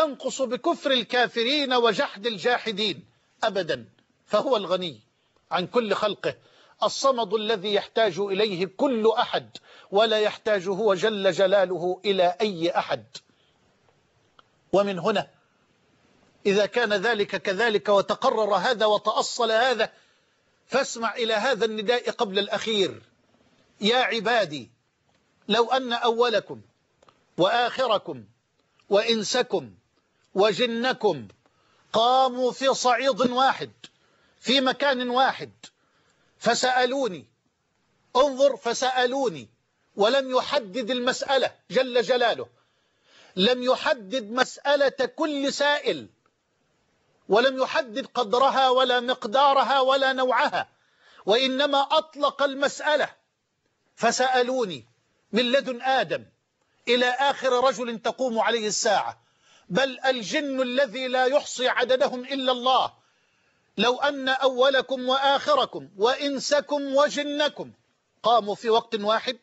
ينقص بكفر الكافرين وجحد الجاحدين أبدا، فهو الغني عن كل خلقه، الصمد الذي يحتاج إليه كل أحد ولا يحتاج هو جل جلاله إلى أي أحد. ومن هنا إذا كان ذلك كذلك وتقرر هذا وتأصل هذا، فاسمع إلى هذا النداء قبل الأخير: يا عبادي لو أن أولكم وآخركم وإنسكم وجنكم قاموا في صعيد واحد في مكان واحد فسألوني، انظر، فسألوني، ولم يحدد المسألة جل جلاله، لم يحدد مسألة كل سائل، ولم يحدد قدرها ولا مقدارها ولا نوعها، وإنما أطلق المسألة فسألوني من لدن آدم إلى آخر رجل تقوم عليه الساعة، بل الجن الذي لا يحصي عددهم إلا الله. لو أن أولكم وآخركم وإنسكم وجنكم قاموا في وقت واحد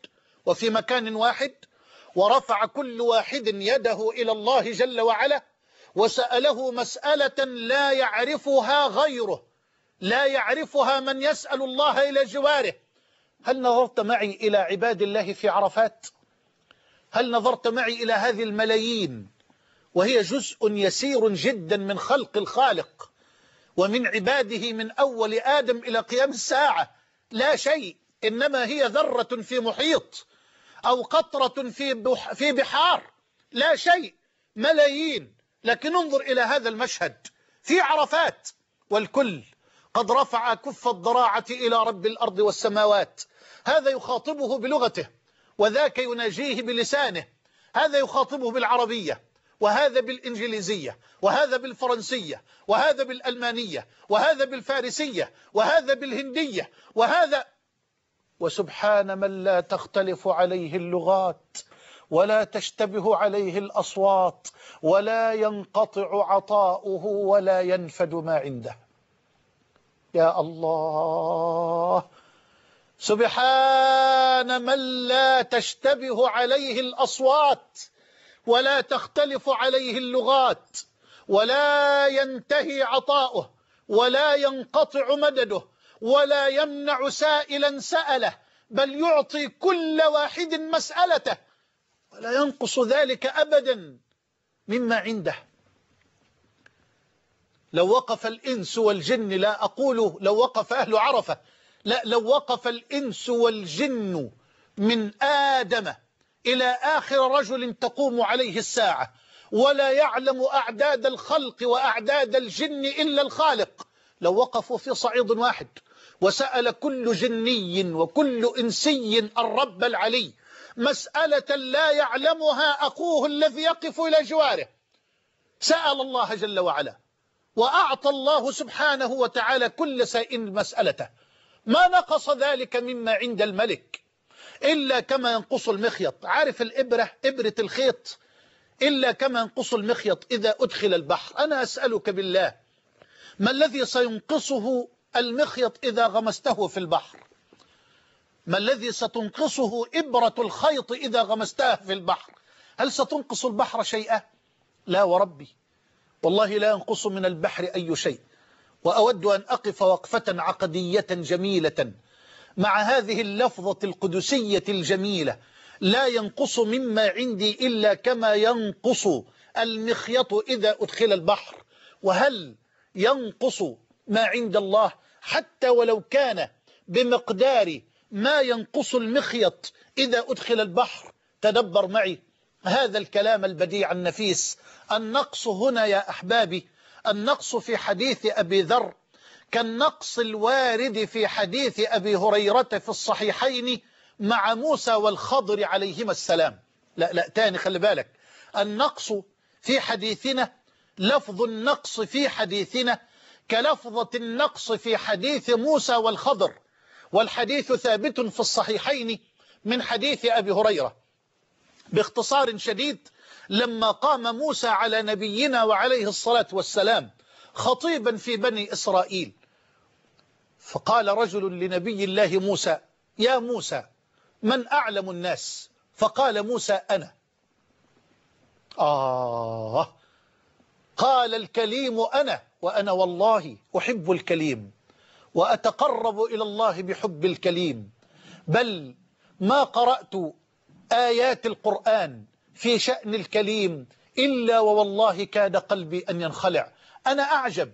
وفي مكان واحد، ورفع كل واحد يده إلى الله جل وعلا وسأله مسألة لا يعرفها غيره، لا يعرفها من يسأل الله إلى جواره. هل نظرت معي إلى عباد الله في عرفات؟ هل نظرت معي إلى هذه الملايين وهي جزء يسير جدا من خلق الخالق ومن عباده من أول آدم إلى قيام الساعة؟ لا شيء، إنما هي ذرة في محيط أو قطرة في بحار، لا شيء، ملايين. لكن انظر إلى هذا المشهد في عرفات، والكل قد رفع كف الضراعة إلى رب الأرض والسماوات، هذا يخاطبه بلغته وذاك يناجيه بلسانه، هذا يخاطبه بالعربية وهذا بالإنجليزية وهذا بالفرنسية وهذا بالألمانية وهذا بالفارسية وهذا بالهندية وهذا، وسبحان من لا تختلف عليه اللغات ولا تشتبه عليه الأصوات ولا ينقطع عطاؤه ولا ينفد ما عنده. يا الله، سبحان من لا تشتبه عليه الأصوات ولا تختلف عليه اللغات ولا ينتهي عطاؤه ولا ينقطع مدده ولا يمنع سائلا سأله، بل يعطي كل واحد مسألته ولا ينقص ذلك أبدا مما عنده. لو وقف الإنس والجن، لا أقول لو وقف أهل عرفة، لا، لو وقف الإنس والجن من آدم إلى آخر رجل تقوم عليه الساعة ولا يعلم أعداد الخلق وأعداد الجن إلا الخالق، لو وقفوا في صعيد واحد وسأل كل جني وكل إنسي الرب العلي مسألة لا يعلمها أخوه الذي يقف إلى جواره، سأل الله جل وعلا وأعطى الله سبحانه وتعالى كل سائل مسألته، ما نقص ذلك مما عند الملك إلا كما ينقص المخيط. عارف الإبرة، إبرة الخيط، إلا كما ينقص المخيط إذا أدخل البحر. أنا أسألك بالله، ما الذي سينقصه المخيط إذا غمسته في البحر؟ ما الذي ستنقصه إبرة الخيط إذا غمستها في البحر؟ هل ستنقص البحر شيئا؟ لا وربي، والله لا ينقص من البحر أي شيء. وأود أن أقف وقفة عقدية جميلة مع هذه اللفظة القدسية الجميلة: لا ينقص مما عندي إلا كما ينقص المخيط إذا أدخل البحر. وهل ينقص ما عند الله حتى ولو كان بمقدار ما ينقص المخيط إذا أدخل البحر؟ تدبر معي هذا الكلام البديع النفيس. النقص هنا يا أحبابي، النقص في حديث أبي ذر كالنقص الوارد في حديث أبي هريرة في الصحيحين مع موسى والخضر عليهما السلام. لا تاني، خلي بالك، النقص في حديثنا، لفظ النقص في حديثنا كلفظة النقص في حديث موسى والخضر، والحديث ثابت في الصحيحين من حديث أبي هريرة. باختصار شديد، لما قام موسى على نبينا وعليه الصلاة والسلام خطيبا في بني إسرائيل، فقال رجل لنبي الله موسى: يا موسى، من أعلم الناس؟ فقال موسى: أنا. قال الكليم أنا، وأنا والله أحب الكليم وأتقرب إلى الله بحب الكليم، بل ما قرأت آيات القرآن في شأن الكليم إلا ووالله كاد قلبي أن ينخلع. أنا أعجب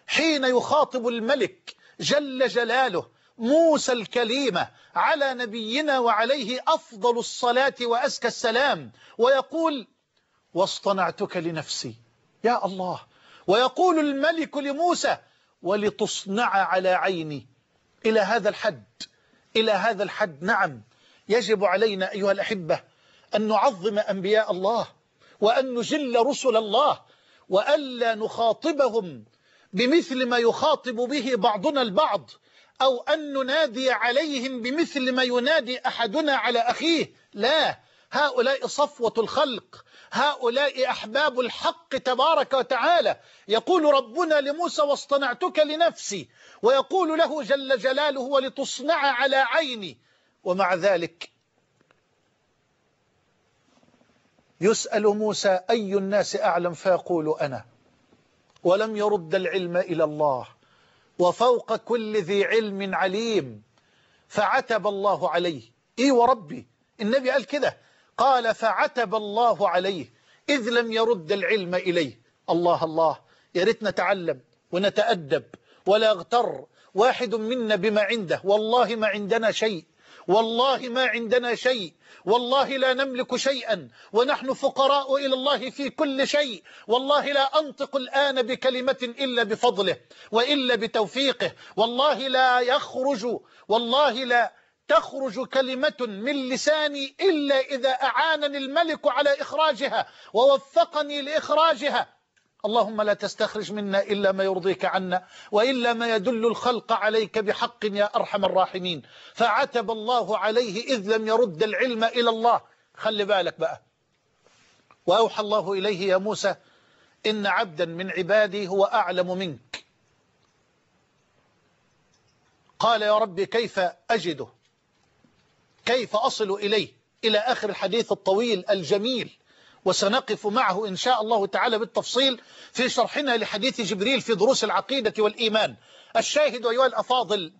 حين يخاطب الملك جل جلاله موسى الكليم على نبينا وعليه أفضل الصلاة وأزكى السلام، ويقول واصطنعتك لنفسي، يا الله، ويقول الملك لموسى ولتصنع على عيني. إلى هذا الحد، إلى هذا الحد. نعم، يجب علينا أيها الأحبة أن نعظم أنبياء الله وأن نجل رسل الله، وألا نخاطبهم بمثل ما يخاطب به بعضنا البعض، أو أن ننادي عليهم بمثل ما ينادي أحدنا على أخيه. لا، هؤلاء صفوة الخلق، هؤلاء أحباب الحق تبارك وتعالى. يقول ربنا لموسى واصطنعتك لنفسي، ويقول له جل جلاله ولتصنع على عيني. ومع ذلك يسأل موسى أي الناس أعلم فيقول أنا، ولم يرد العلم إلى الله، وفوق كل ذي علم عليم. فعتب الله عليه. إيه وربي، النبي قال كده، قال فعتب الله عليه إذ لم يرد العلم إليه. الله الله، يا ريت نتعلم ونتأدب ولا يغتر واحد منا بما عنده. والله ما عندنا شيء، والله ما عندنا شيء، والله لا نملك شيئا، ونحن فقراء إلى الله في كل شيء. والله لا أنطق الآن بكلمة إلا بفضله وإلا بتوفيقه. والله لا تخرج كلمة من لساني إلا إذا أعانني الملك على إخراجها ووفقني لإخراجها. اللهم لا تستخرج منا إلا ما يرضيك عنا، وإلا ما يدل الخلق عليك بحق يا أرحم الراحمين. فعتب الله عليه إذ لم يرد العلم إلى الله. خلي بالك بقى. وأوحى الله إليه يا موسى إن عبدا من عبادي هو أعلم منك. قال يا ربي كيف أجده، كيف أصل إليه، إلى آخر الحديث الطويل الجميل. وسنقف معه إن شاء الله تعالى بالتفصيل في شرحنا لحديث جبريل في دروس العقيدة والإيمان. الشاهد أيها الأفاضل،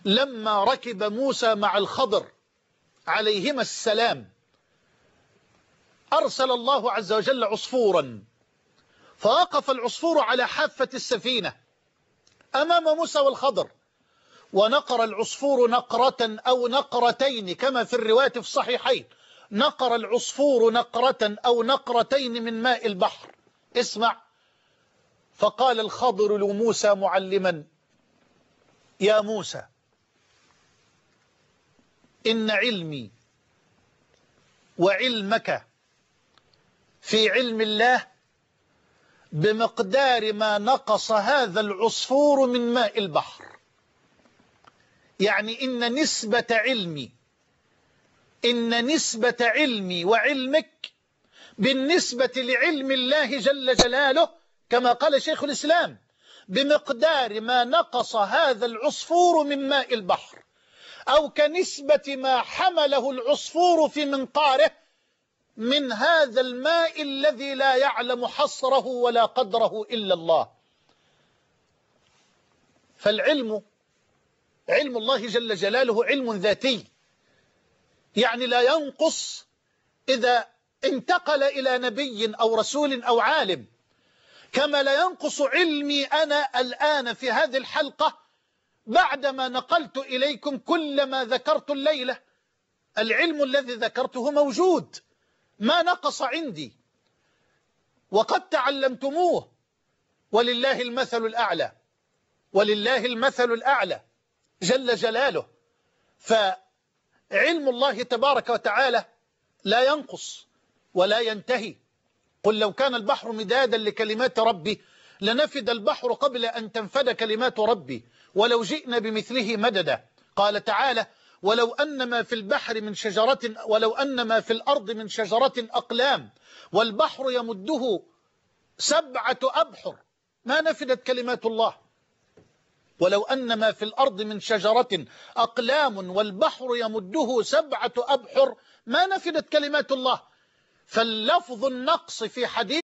لما ركب موسى مع الخضر عليهما السلام أرسل الله عز وجل عصفورا، فوقف العصفور على حافة السفينة أمام موسى والخضر، ونقر العصفور نقرة أو نقرتين كما في الرواية في الصحيحين. نقر العصفور نقرة أو نقرتين من ماء البحر. اسمع، فقال الخضر لموسى معلما يا موسى إن علمي وعلمك في علم الله بمقدار ما نقص هذا العصفور من ماء البحر. يعني إن نسبة علمي وعلمك بالنسبة لعلم الله جل جلاله كما قال شيخ الإسلام بمقدار ما نقص هذا العصفور من ماء البحر، أو كنسبة ما حمله العصفور في منقاره من هذا الماء الذي لا يعلم حصره ولا قدره إلا الله. فالعلم، علم الله جل جلاله علم ذاتي، يعني لا ينقص إذا انتقل إلى نبي أو رسول أو عالم، كما لا ينقص علمي أنا الآن في هذه الحلقة بعدما نقلت إليكم كل ما ذكرت الليلة. العلم الذي ذكرته موجود، ما نقص عندي، وقد تعلمتموه، ولله المثل الأعلى، ولله المثل الأعلى جل جلاله. فعلم الله تبارك وتعالى لا ينقص ولا ينتهي. قل لو كان البحر مدادا لكلمات ربي لنفد البحر قبل أن تنفد كلمات ربي ولو جئنا بمثله مددا. قال تعالى ولو أن ما في البحر من شجرة، ولو أن ما في الأرض من شجرة أقلام والبحر يمده 7 أبحر ما نفدت كلمات الله. ولو أن ما في الأرض من شجرة أقلام والبحر يمده 7 أبحر ما نفدت كلمات الله. فاللفظ النقص في حديث